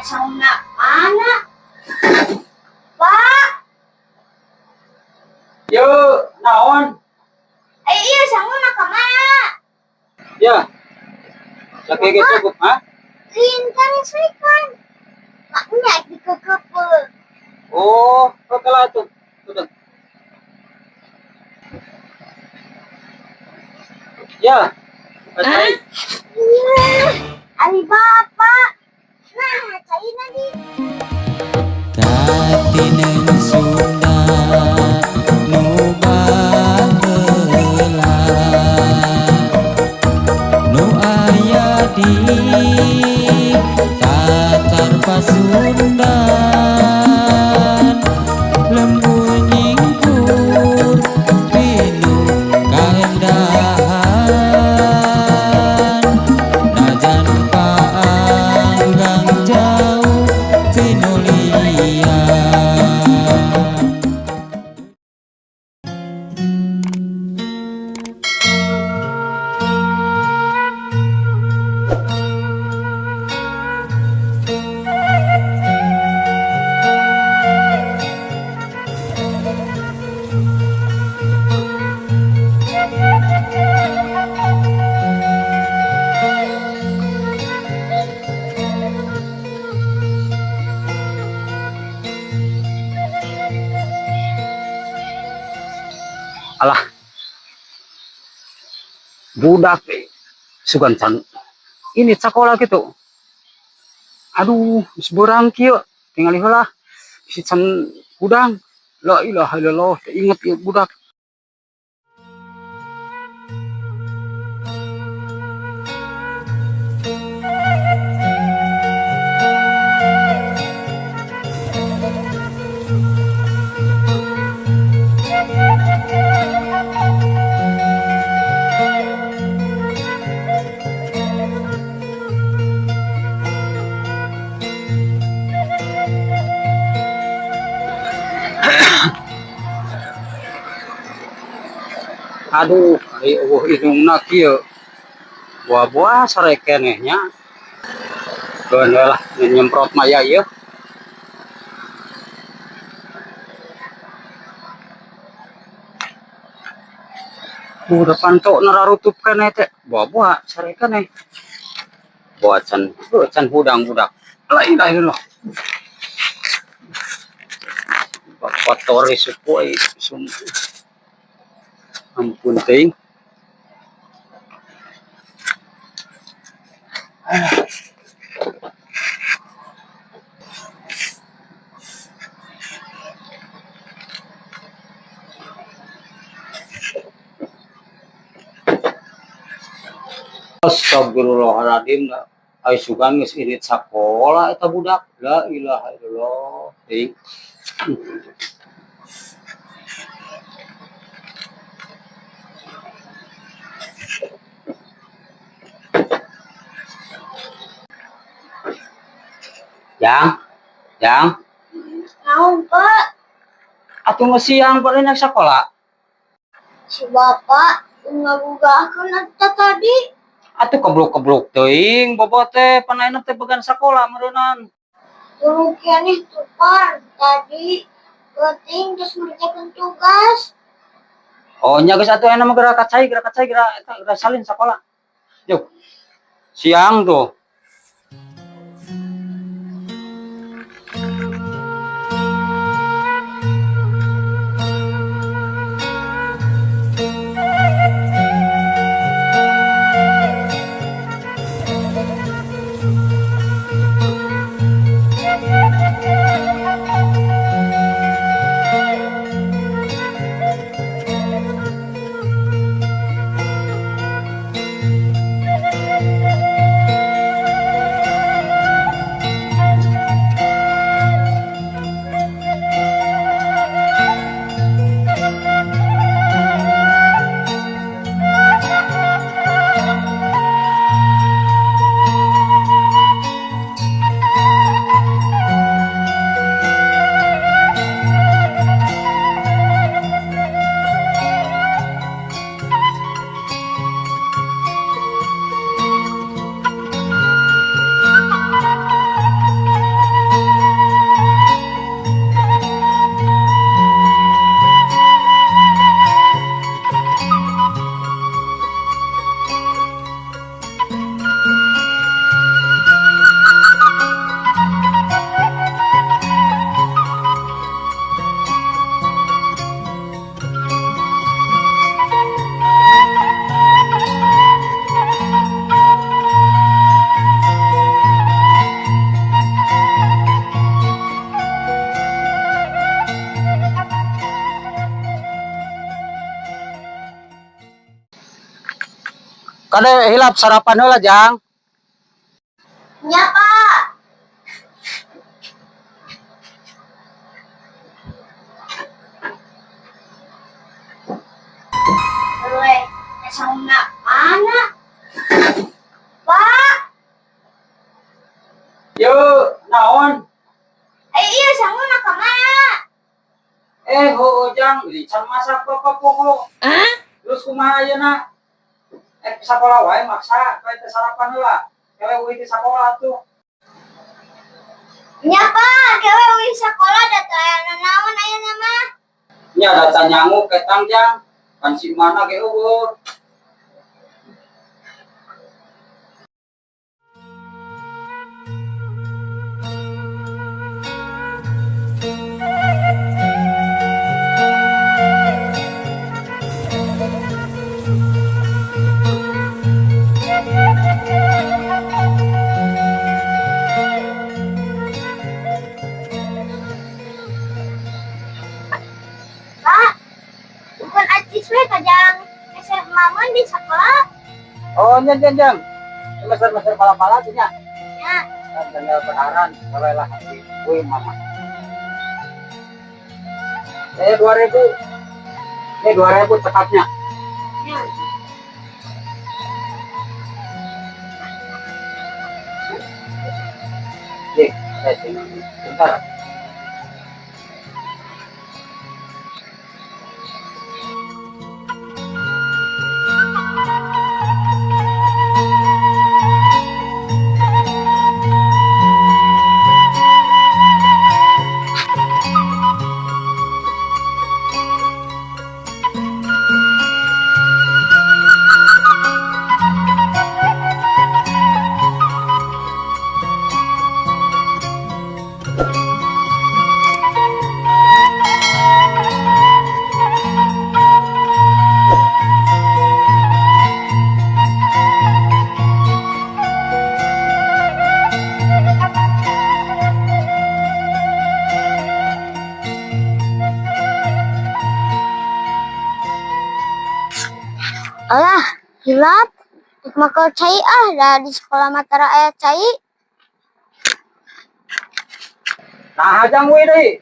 sauna anak. Pak. Yo, naon? Iya, sauna ka mana? Ya. Lagi ke cukup, ha? Lintan istrikan. Maknya dikekepe. Oh, kalah tuh. Sudah. Ya. Baik. Ali bapak. Nah, cair lagi. Katinen Sunda nu baheula nu aya di cacar Pasundan lembu nyingkur pilu kaendahan najan paanggang jauh tinulian. Alah. Budak sugan can. Ini sekolah gitu. Aduh, seberang kieu. Tinggal heula. Si can udang. La ilaha illallah. Ingat ya budak. Aduh, hidungna kieu. Buah-buah sare keneh nya. Keun lah nyemprot maya ieu. Udah pantok nararutup keneh teh. Buah-buah sare keneh. Buah can hudang budak. La ilaha illallah. Kotori supoi ampun teuing. Astagfirullahaladzim. Ai sugan geus irit sakola eta budak. La ilaha illallah. Teuing. Yang, Naon, Pak? atuh geus siang pada naik sekolah. Si bapak ngabugakeun eta tadi. Atuh keblok teuing, bobo teh panaina teh began sekolah meureunnan. Tuluy keneh tupar tadi. Penting terus ngerjakeun tugas. Oh nya geus atuh aya mah gerak kacai gerak salin sekolah. Yuk. Siang tuh. Kada hilap sarapan heula, Jang. Ya, Pak. Oleh, sauna mana? Pak. Yo, naon? Iya, sauna ka mana? Jang, lican masak bapak poho. Terus kumaha ayeuna? Sakola wae maksa, kae teh sarapan heula. Kewe euy di sakola tuh. Ya, Pak. Kewe uih sekolah datanya naon ayeuna mah? Nya data nyamuk ketang, Jang. Kan si mana ge eueuh. Pak, bukan acis we kajang geser maman di sekolah. Oh, Jang. Mesir pala-pala tuh nya. Ya, Dan tanggal penaran, kalau lah hati kuy mama. 2000. Ini 2000 tekapnya. ya. Saya tinggal bentar. Alah, hilap. Makau cai dari sekolah Matara ayat cai. Nah, Jang we deui.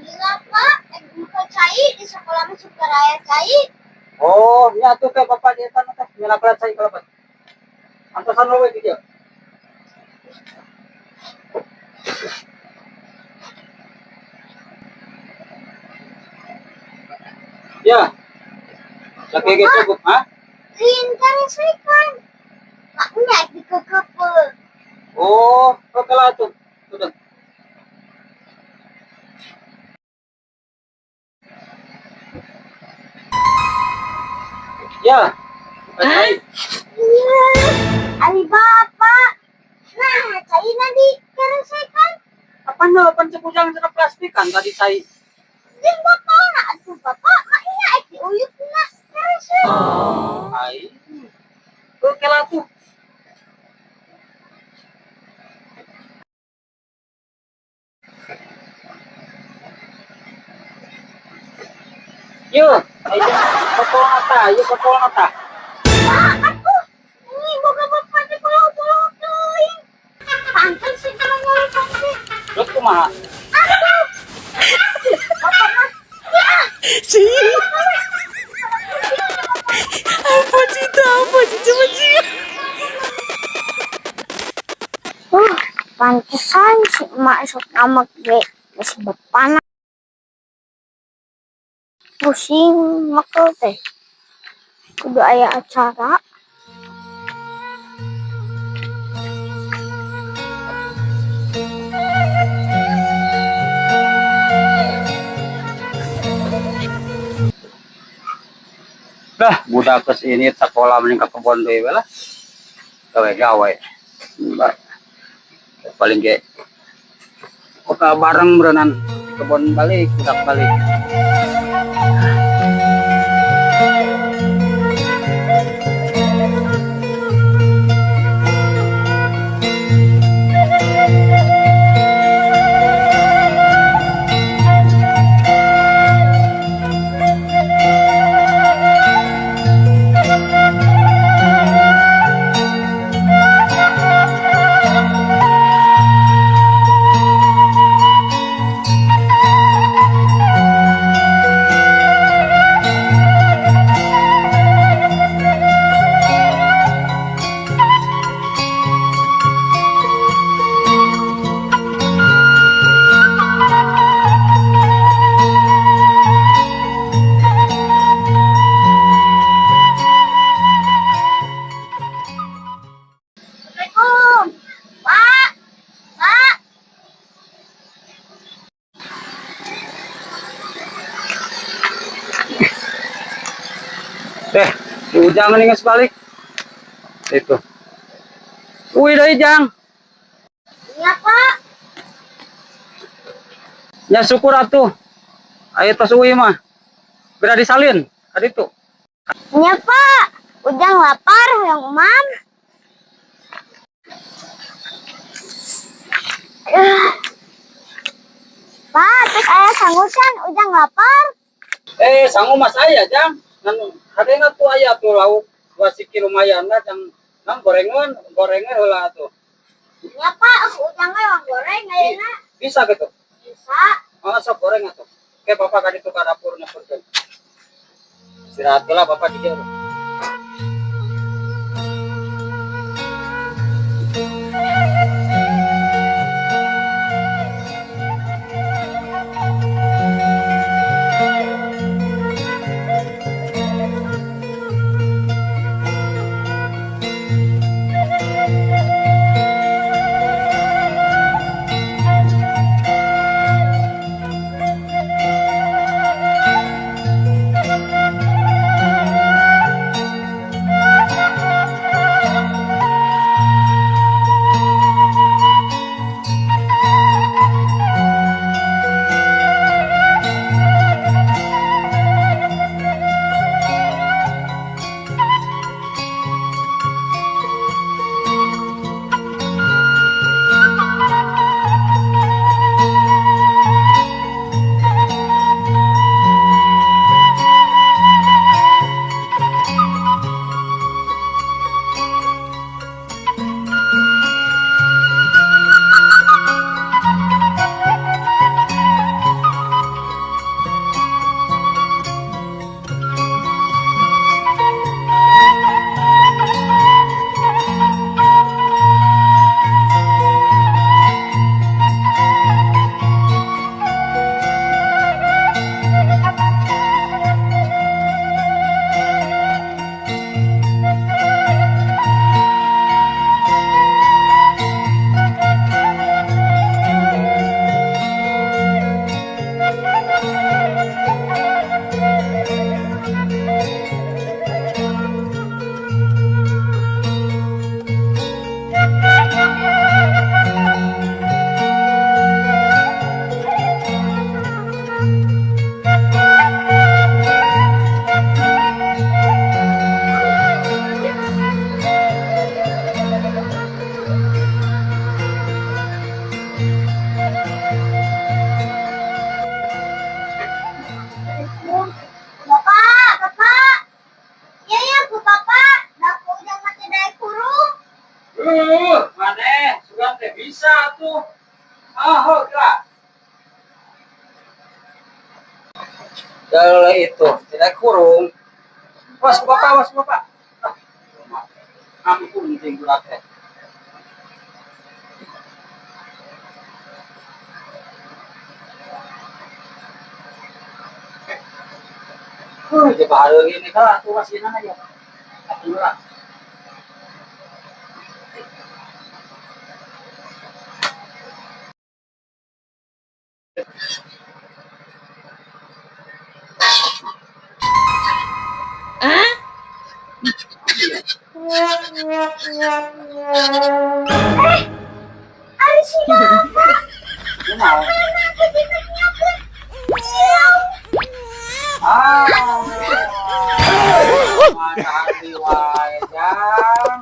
Hilap, Pak. Makau cai di sekolah Matara ayat cai. Oh, nya tuh ke bapak di sana teh nyala kelat saya kalabat. Antosan we dieu. Ya. Lagi gitu, Bu. Hah? Lintar sekan. Maknya dikekepe. Oh, oke lah tuh. Udah. Ya. Baik. Iya. Ali bapak. Nah, cai nadi keresekan. Apa cepujang cenah plastik kan tadi saya. Din bapak na atuh bapak. Maknya eki uyuk na keresek. Ai. Oke lah tuh. Yo, ayo potol nata. Aduh, ini boga bapak di pulau-pulau teuing. Pantes sih kalau nyari pantes. Terus kumaha? Aduh. Bapak mah. Ya. Apa sih coba sih. Pantesan si emak esok nama gue masih berpanas. Pusing makel teh. Kudu aya acara. Dah, budak kes ini sekolah meningkat kebon deui lah. Gawe. Mbak. Paling ge oka bareng berenang kebon balik, budak balik. si Ujang mendingan balik. Itu. Uy, deh Jang. Iya, Pak. Ya syukur atuh. Ayo tos uwi mah. Beda disalin. Tadi itu. Iya, Pak. Ujang lapar, yang Mam. Pak, terus ayah sangusan, Ujang lapar. Sangu mas saya Jang. Kadena tuh aya tuh lauk 2 kilo lumayan lah Jang. Gorengan heula tuh. Iya, Pak. Ujang yang goreng, ayeuna. Bisa gitu. Bisa. Oh, sok goreng atuh. Oke, Bapak kadi tuh ka dapur nyepurkeun. Istirahat lah Bapak di dieu. Bapak. Iya, ya, Bu Bapak. Daku Ujang mati dari kurung. Maneh, sugan teh bisa tuh. Oh, kira. Kalau itu tidak kurung. Was Bapak. Ah, ampun ting budak teh. Di baru ini kan tuh masih aja. Alhamdulillah. Ari si Bapak. Kenal. Mana aku dikenyakeun. Mana hati wae Jang.